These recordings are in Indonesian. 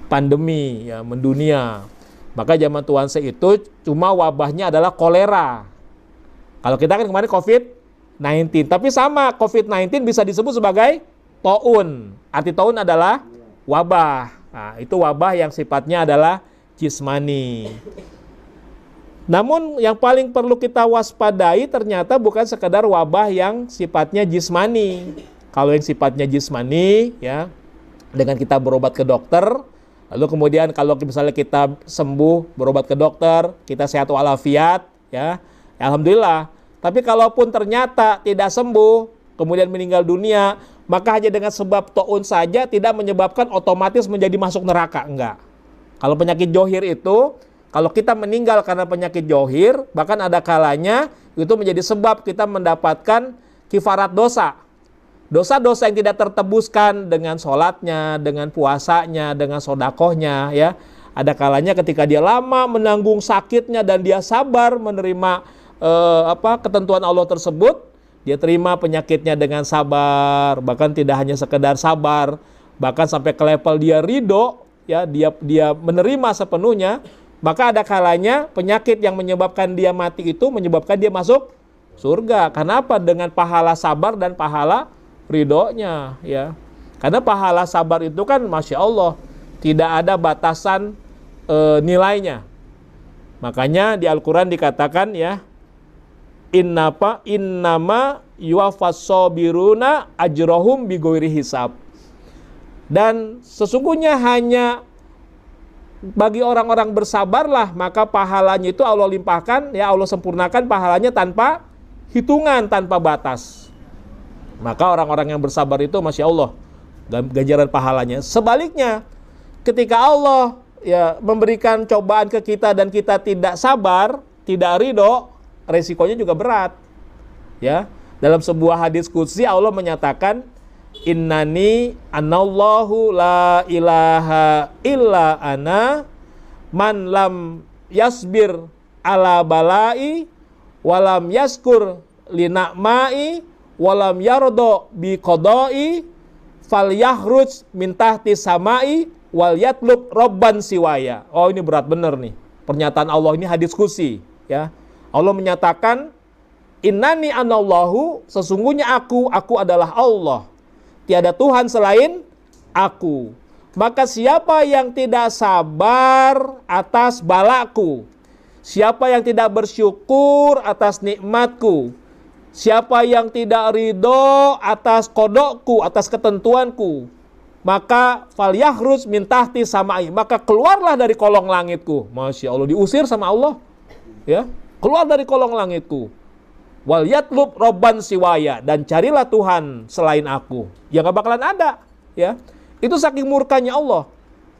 pandemi ya, mendunia. Maka zaman Tuhan itu cuma wabahnya adalah kolera. Kalau kita kan kemarin COVID-19, tapi sama COVID-19 bisa disebut sebagai taun. Arti taun adalah wabah. Nah, itu wabah yang sifatnya adalah jismani. Namun yang paling perlu kita waspadai ternyata bukan sekedar wabah yang sifatnya jismani. Kalau yang sifatnya jismani ya, dengan kita berobat ke dokter, lalu kemudian kalau misalnya kita sembuh, berobat ke dokter, kita sehat walafiat ya, alhamdulillah. Tapi kalaupun ternyata tidak sembuh, kemudian meninggal dunia, maka hanya dengan sebab taun saja tidak menyebabkan otomatis menjadi masuk neraka, enggak. Kalau penyakit johir itu, kalau kita meninggal karena penyakit johir, bahkan ada kalanya itu menjadi sebab kita mendapatkan kifarat dosa. Dosa-dosa yang tidak tertebuskan dengan sholatnya, dengan puasanya, dengan sodakohnya ya. Ada kalanya ketika dia lama menanggung sakitnya dan dia sabar menerima ketentuan Allah tersebut, dia terima penyakitnya dengan sabar, bahkan tidak hanya sekedar sabar, bahkan sampai ke level dia ridho ya, dia menerima sepenuhnya. Maka ada kalanya penyakit yang menyebabkan dia mati itu menyebabkan dia masuk surga. Kenapa? Dengan pahala sabar dan pahala ridhonya ya. Karena pahala sabar itu kan Masya Allah tidak ada batasan nilainya. Makanya di Al-Quran dikatakan ya, innama yuwaffas sabiruna ajrohum bighairi hisab. Dan sesungguhnya hanya bagi orang-orang bersabarlah maka pahalanya itu Allah limpahkan ya, Allah sempurnakan pahalanya tanpa hitungan, tanpa batas. Maka orang-orang yang bersabar itu Masya Allah ganjaran pahalanya. Sebaliknya ketika Allah ya memberikan cobaan ke kita dan kita tidak sabar, tidak ridho, resikonya juga berat ya. Dalam sebuah hadis qudsi Allah menyatakan, innani anallahu la ilaha illa ana man lam yasbir ala balai walam yaskur lina'mai walam yardo bi qodai fal yahruj min tahti samai wal yatlub robban siwaya. Oh, ini berat bener nih pernyataan Allah, ini hadis qudsi ya. Allah menyatakan, innani anallahu, sesungguhnya aku adalah Allah, tiada Tuhan selain aku. Maka siapa yang tidak sabar atas balaku, siapa yang tidak bersyukur atas nikmatku, siapa yang tidak ridho atas kodokku, atas ketentuanku, maka falyakhruj min tahti samai, maka keluarlah dari kolong langitku. Masya Allah, diusir sama Allah ya, keluar dari kolong langitku. Wal yatlub robban siwaya, dan carilah Tuhan selain aku. Ya gak bakalan ada ya. Itu saking murkanya Allah.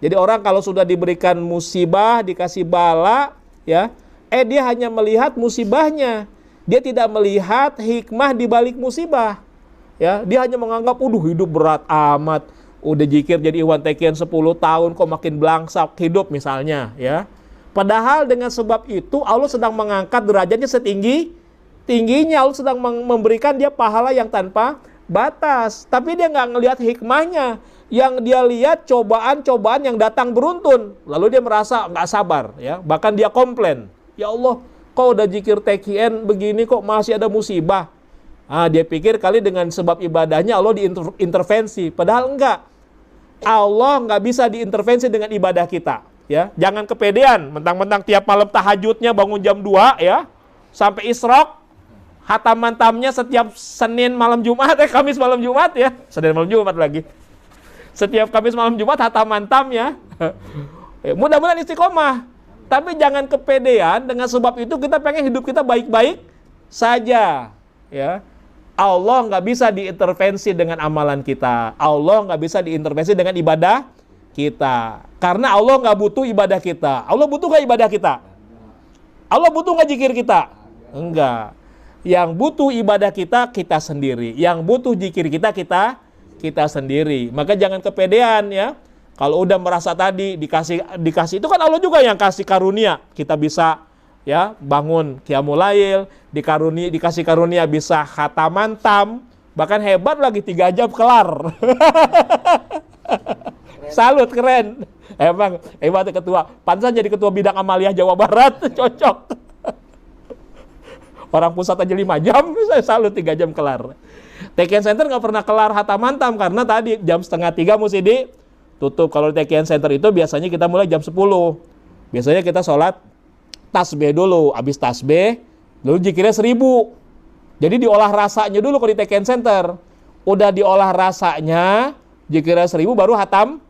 Jadi orang kalau sudah diberikan musibah, dikasih bala ya, dia hanya melihat musibahnya. Dia tidak melihat hikmah di balik musibah. Ya, dia hanya menganggap hidup berat amat. Udah zikir jadi Iwan Tekian 10 tahun kok makin belangsak hidup misalnya ya. Padahal dengan sebab itu Allah sedang mengangkat derajatnya setingginya, Allah sedang memberikan dia pahala yang tanpa batas. Tapi dia nggak ngelihat hikmahnya. Yang dia lihat cobaan-cobaan yang datang beruntun. Lalu dia merasa nggak sabar ya. Bahkan dia komplain, ya Allah, kok udah zikir TKN begini kok masih ada musibah. Dia pikir kali dengan sebab ibadahnya Allah diintervensi. Padahal enggak. Allah nggak bisa diintervensi dengan ibadah kita ya. Jangan kepedean mentang-mentang tiap malam tahajudnya bangun jam 2 ya sampai isyraq, hatam mantamnya setiap Senin malam Jumat, Kamis malam Jumat ya, Senin malam Jumat lagi, setiap Kamis malam Jumat hatam mantam ya. Mudah-mudahan istiqomah, tapi jangan kepedean dengan sebab itu kita pengen hidup kita baik-baik saja ya. Allah nggak bisa diintervensi dengan amalan kita, Allah nggak bisa diintervensi dengan ibadah kita, karena Allah nggak butuh ibadah kita. Allah butuh nggak ibadah kita? Allah butuh nggak zikir kita? Enggak. Yang butuh ibadah kita, kita sendiri. Yang butuh zikir kita, kita sendiri. Maka jangan kepedean ya. Kalau udah merasa tadi dikasih itu kan Allah juga yang kasih karunia. Kita bisa ya bangun qiyamul lail, dikasih karunia bisa khataman tam, bahkan hebat lagi 3 jam kelar. Salut, keren. Emang hebat ketua. Pantesan jadi ketua bidang amaliyah Jawa Barat, cocok. Orang pusat aja 5 jam, saya salut 3 jam kelar. Tekian Center nggak pernah kelar hatam mantam karena tadi jam 2:30 mesti ditutup. Kalau di Tekian Center itu biasanya kita mulai jam 10. Biasanya kita sholat tasbih dulu, habis tasbih, lalu zikirnya 1000. Jadi diolah rasanya dulu kalau di Tekian Center. Udah diolah rasanya, zikirnya 1000 baru hatam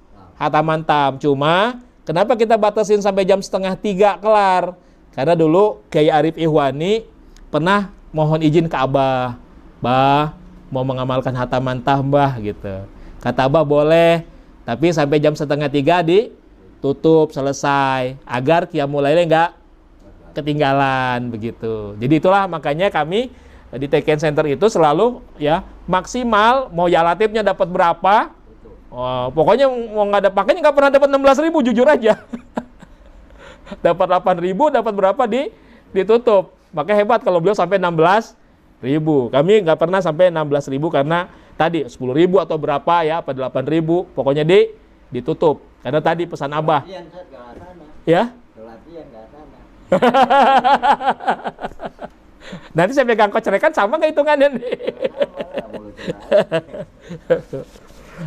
mantam. Cuma kenapa kita batasin sampai jam 2:30 kelar? Karena dulu Kiai Arif Ihwani pernah mohon izin ke Abah, Bah, mau mengamalkan hatam mantah Mbah gitu. Kata Abah boleh, tapi sampai jam 2:30 ditutup selesai agar qiyamul lailnya enggak ketinggalan begitu. Jadi itulah makanya kami di Tekian Center itu selalu ya maksimal mau ya latifnya dapat berapa. Oh, pokoknya mau nggak ada pakainya nggak pernah dapat 16.000 jujur aja. Dapat 8.000 dapat berapa ditutup. Makanya hebat kalau beliau sampai 16.000. Kami nggak pernah sampai 16.000 karena tadi 10.000 atau berapa ya, apa 8.000. Pokoknya ditutup. Karena tadi pesan Abah. Ya? Nanti saya pegang kocerekan sama nggak hitungannya nih?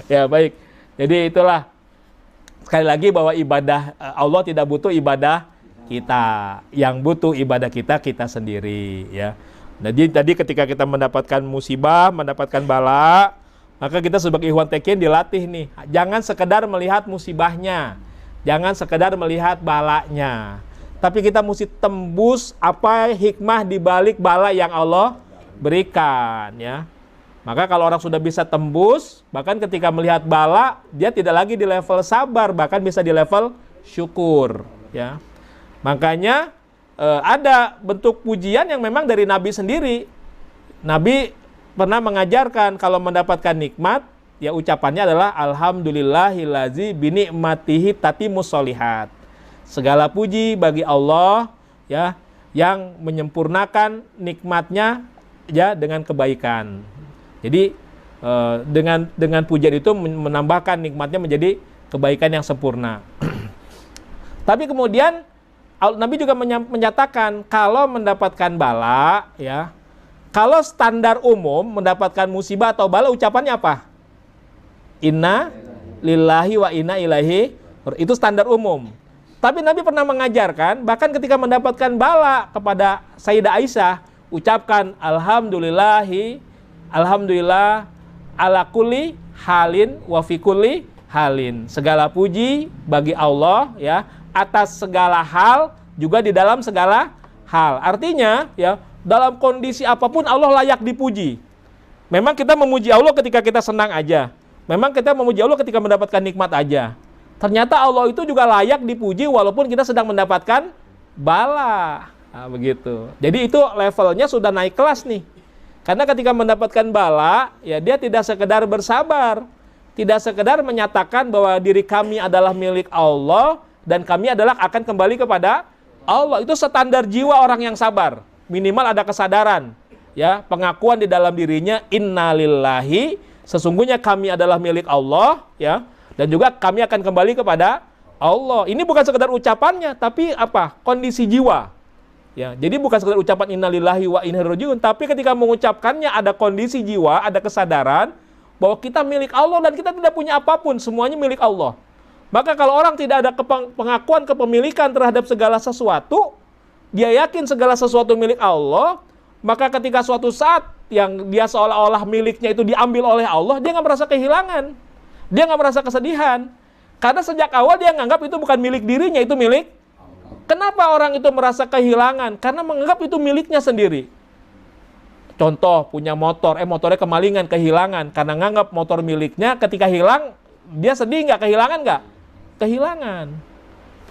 Ya baik. Jadi itulah sekali lagi bahwa ibadah Allah tidak butuh ibadah kita, yang butuh ibadah kita sendiri ya. Jadi tadi ketika kita mendapatkan musibah, mendapatkan bala, maka kita sebagai ikhwan tekin dilatih nih, jangan sekedar melihat musibahnya, jangan sekedar melihat balanya, tapi kita mesti tembus apa hikmah di balik bala yang Allah berikan ya. Maka kalau orang sudah bisa tembus, bahkan ketika melihat bala, dia tidak lagi di level sabar, bahkan bisa di level syukur ya. Makanya ada bentuk pujian yang memang dari Nabi sendiri. Nabi pernah mengajarkan kalau mendapatkan nikmat, ya ucapannya adalah alhamdulillahillazi binikmatihi tatimus sholihat. Segala puji bagi Allah ya yang menyempurnakan nikmatnya ya dengan kebaikan. Jadi dengan pujian itu menambahkan nikmatnya menjadi kebaikan yang sempurna. Tapi kemudian Nabi juga menyatakan kalau mendapatkan bala ya, kalau standar umum mendapatkan musibah atau bala ucapannya apa? Inna lillahi wa inna ilaihi, itu standar umum. Tapi Nabi pernah mengajarkan bahkan ketika mendapatkan bala kepada Sayyidah Aisyah, ucapkan alhamdulillah ala kulli halin wa fi kulli halin. Segala puji bagi Allah ya atas segala hal, juga di dalam segala hal. Artinya ya, dalam kondisi apapun Allah layak dipuji. Memang kita memuji Allah ketika kita senang aja. Memang kita memuji Allah ketika mendapatkan nikmat aja. Ternyata Allah itu juga layak dipuji walaupun kita sedang mendapatkan bala. Nah, begitu. Jadi itu levelnya sudah naik kelas nih. Karena ketika mendapatkan bala, ya dia tidak sekedar bersabar. Tidak sekedar menyatakan bahwa diri kami adalah milik Allah dan kami adalah akan kembali kepada Allah. Itu standar jiwa orang yang sabar. Minimal ada kesadaran, ya, pengakuan di dalam dirinya innalillahi, sesungguhnya kami adalah milik Allah, ya, dan juga kami akan kembali kepada Allah. Ini bukan sekedar ucapannya, tapi apa? Kondisi jiwa. Ya, jadi bukan sekedar ucapan innalillahi wa inna ilaihi rajiun, tapi ketika mengucapkannya ada kondisi jiwa, ada kesadaran bahwa kita milik Allah dan kita tidak punya apapun, semuanya milik Allah. Maka kalau orang tidak ada pengakuan kepemilikan terhadap segala sesuatu, dia yakin segala sesuatu milik Allah, maka ketika suatu saat yang dia seolah-olah miliknya itu diambil oleh Allah, dia nggak merasa kehilangan, dia nggak merasa kesedihan, karena sejak awal dia menganggap itu bukan milik dirinya, itu milik. Kenapa orang itu merasa kehilangan? Karena menganggap itu miliknya sendiri. Contoh, punya motor, motornya kemalingan, kehilangan, karena menganggap motor miliknya, ketika hilang, dia sedih nggak? Kehilangan nggak? Kehilangan.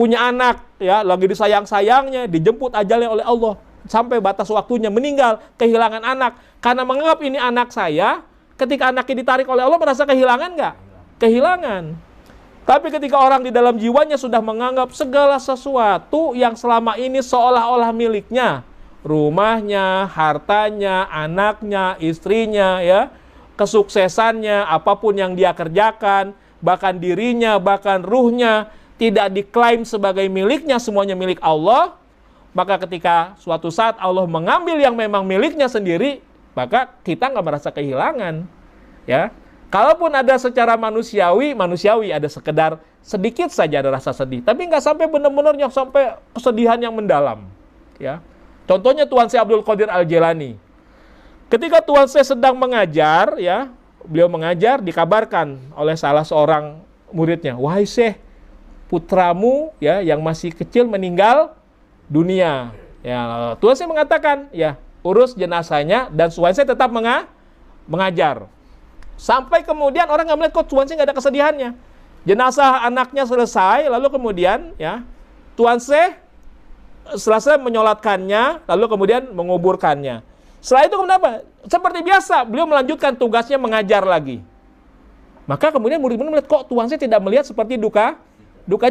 Punya anak, ya lagi disayang-sayangnya, dijemput ajalnya oleh Allah, sampai batas waktunya, meninggal, kehilangan anak. Karena menganggap ini anak saya, ketika anaknya ditarik oleh Allah, merasa kehilangan nggak? Kehilangan. Tapi ketika orang di dalam jiwanya sudah menganggap segala sesuatu yang selama ini seolah-olah miliknya, rumahnya, hartanya, anaknya, istrinya, ya, kesuksesannya, apapun yang dia kerjakan, bahkan dirinya, bahkan ruhnya tidak diklaim sebagai miliknya, semuanya milik Allah, maka ketika suatu saat Allah mengambil yang memang miliknya sendiri, maka kita nggak merasa kehilangan. Ya, kalaupun ada secara manusiawi ada sekedar sedikit saja ada rasa sedih, tapi nggak sampai benar-benar yang sampai kesedihan yang mendalam. Ya, contohnya Tuan Syekh Abdul Qadir Al-Jailani. Ketika Tuan Syekh sedang mengajar, ya, beliau mengajar, dikabarkan oleh salah seorang muridnya, wahai Syekh, putramu ya yang masih kecil meninggal dunia. Ya, Tuan Syekh mengatakan, ya, urus jenazahnya dan Tuan Syekh tetap mengajar. Sampai kemudian orang nggak melihat kok Tuan Syekh nggak ada kesedihannya. Jenazah anaknya selesai, lalu kemudian ya Tuan Syekh selesai menyolatkannya, lalu kemudian menguburkannya. Setelah itu kenapa? Seperti biasa, beliau melanjutkan tugasnya mengajar lagi. Maka kemudian murid-murid melihat kok Tuan Syekh tidak melihat seperti duka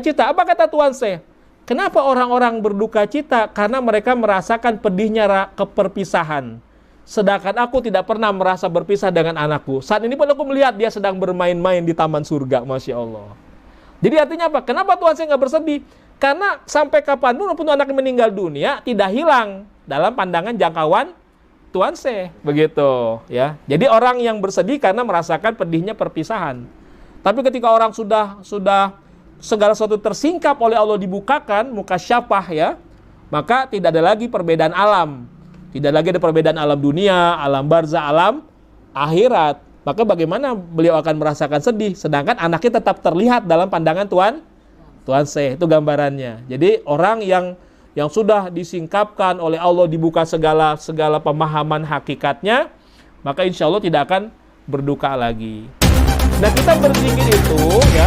cita. Apa kata Tuan Syekh? Kenapa orang-orang berduka cita? Karena mereka merasakan pedihnya keperpisahan. Sedangkan aku tidak pernah merasa berpisah dengan anakku. Saat ini pun aku melihat dia sedang bermain-main di taman surga. Masya Allah. Jadi artinya apa? Kenapa Tuan Syekh nggak bersedih? Karena sampai kapanpun anaknya meninggal dunia tidak hilang dalam pandangan jangkauan Tuan Syekh. Begitu ya. Jadi orang yang bersedih karena merasakan pedihnya perpisahan. Tapi ketika orang sudah segala sesuatu tersingkap oleh Allah dibukakan, mukasyafah ya, maka tidak ada lagi perbedaan alam. Tidak lagi ada perbedaan alam dunia, alam barzah, alam akhirat. Maka bagaimana beliau akan merasakan sedih, sedangkan anaknya tetap terlihat dalam pandangan Tuan Syekh. Itu gambarannya. Jadi orang yang sudah disingkapkan oleh Allah, dibuka segala pemahaman hakikatnya, maka insya Allah tidak akan berduka lagi. Nah, kita berzikir itu ya